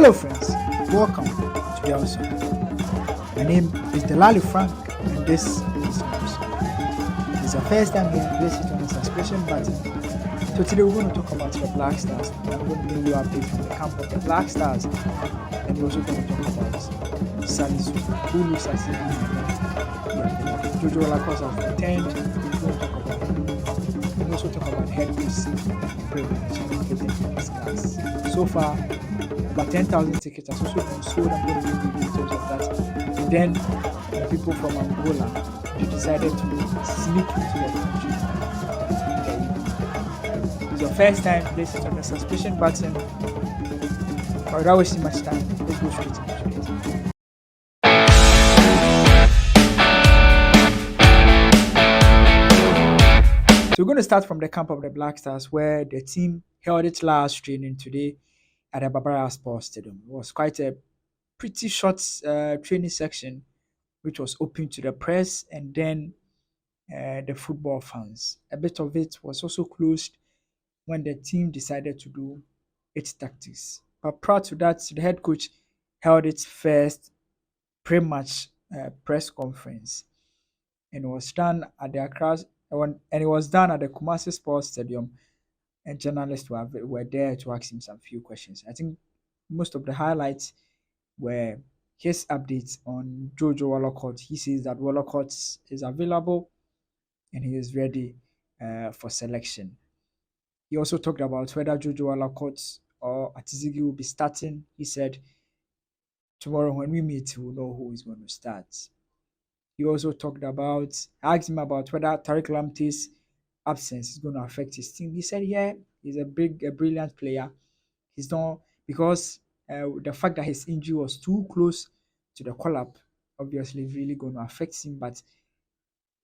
Hello, friends. Welcome to the House. My name is Delali Frank, and this is News. If it's your first time here, please hit on the subscription button. So today we're going to talk about the Black Stars. I'm going to bring you updates from the camp of the Black Stars, and we're also going to talk about Salisu, who looks as if Jojo Wollacott has returned. We're going to talk about him. We'll also talk about head coach privilege. So far, about 10,000 tickets has also been sold. I'm going to give you details of that. And then the people from Angola, they decided to sneak into the country. It's your first time, please hit on the subscription button. Without wasting much time, let's go straight into today's. So we're going to start from the camp of the Black Stars, where the team held its last training today at the Barbara Sports Stadium. It was quite a pretty short training section, which was open to the press and then the football fans. A bit of it was also closed when the team decided to do its tactics. But prior to that, the head coach held its first pre-match press conference, and it was done at the Accra, and it was done at the Kumasi Sports Stadium, and journalists were there to ask him some few questions. I think most of the highlights were his updates on Jojo Wollacott. He says that Wollacott is available and he is ready for selection. He also talked about whether Jojo Wollacott or Atizigi will be starting. He said, tomorrow when we meet, we'll know who is going to start. He also asked him about whether Tariq Lamptey's absence is going to affect his team. He said, yeah, he's a brilliant player. He's not, because the fact that his injury was too close to the call-up, obviously really going to affect him, but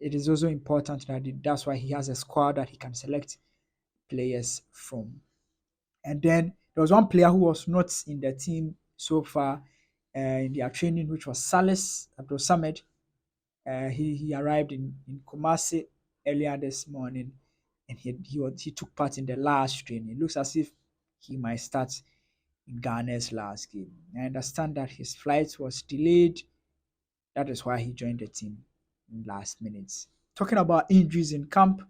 it is also important that that's why he has a squad that he can select players from. And then there was one player who was not in the team so far in their training, which was Salis Abdul Samed. He arrived in Kumasi earlier this morning, and he took part in the last training. It looks as if he might start in Ghana's last game. I understand that his flight was delayed. That is why he joined the team in last minutes. Talking about injuries in camp,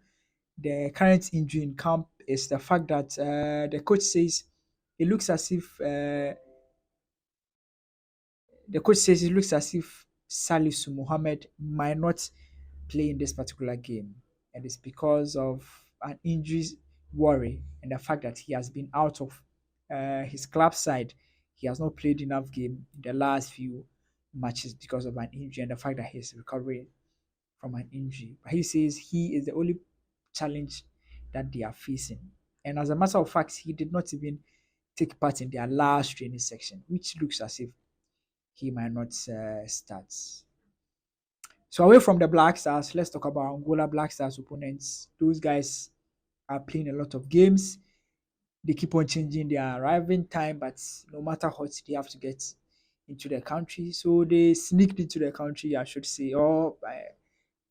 the current injury in camp is the fact that the coach says it looks as if Salisu Mohammed might not play in this particular game, and it's because of an injury worry and the fact that he has been out of his club side. He has not played enough game in the last few matches because of an injury and the fact that he's recovering from an injury. But he says he is the only challenge that they are facing. And as a matter of fact, he did not even take part in their last training section, which looks as if he might not start. So away from the Black Stars, let's talk about Angola Black Stars opponents. Those guys are playing a lot of games. They keep on changing their arriving time, but no matter what, they have to get into the country. So they sneaked into the country, I should say, or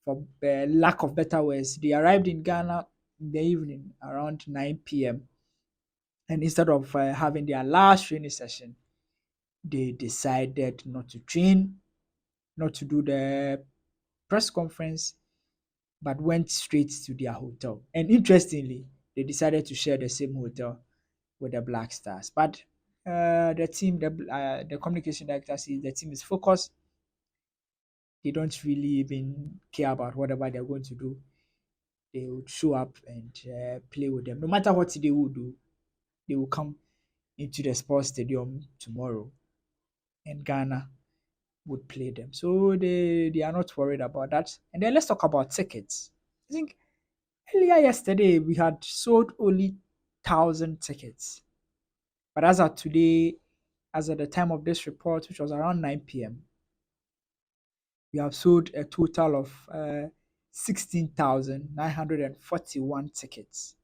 for lack of better words, they arrived in Ghana in the evening around 9 p.m. And instead of having their last training session, they decided not to train, not to do the press conference, but went straight to their hotel. And interestingly, they decided to share the same hotel with the Black Stars. But the communication director says the team is focused. They don't really even care about whatever they're going to do. They would show up and play with them. No matter what they will do, they will come into the sports stadium tomorrow, and Ghana would play them. So they are not worried about that. And then let's talk about tickets. I think earlier yesterday we had sold only 1,000 tickets. But as of today, as at the time of this report, which was around 9 p.m., we have sold a total of 16,941 tickets,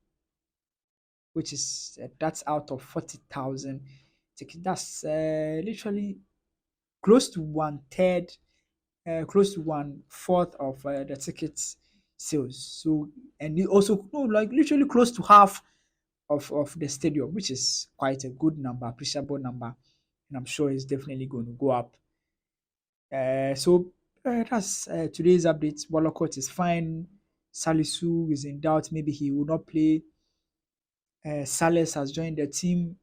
which is that's out of 40,000 tickets. That's literally close to one third, close to 1/4 of the tickets sales. So, and it also no, like literally close to half of the stadium, which is quite a good number, appreciable number and I'm sure it's definitely going to go up. That's today's update. Wollacott is fine. Salisu is in doubt. Maybe he will not play. Sales has joined the team,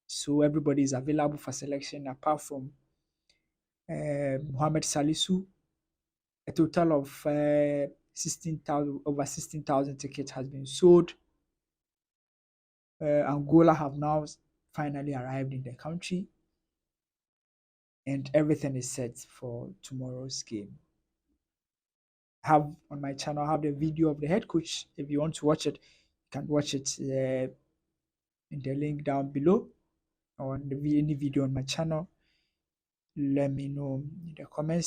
so everybody is available for selection apart from Mohamed Salisu. A total of 16,000 over 16,000 tickets has been sold. Angola have now finally arrived in the country, and everything is set for tomorrow's game. Have on my channel, I have the video of the head coach. If you want to watch it, you can watch it in the link down below, or on any video on my channel. Let me know in the comments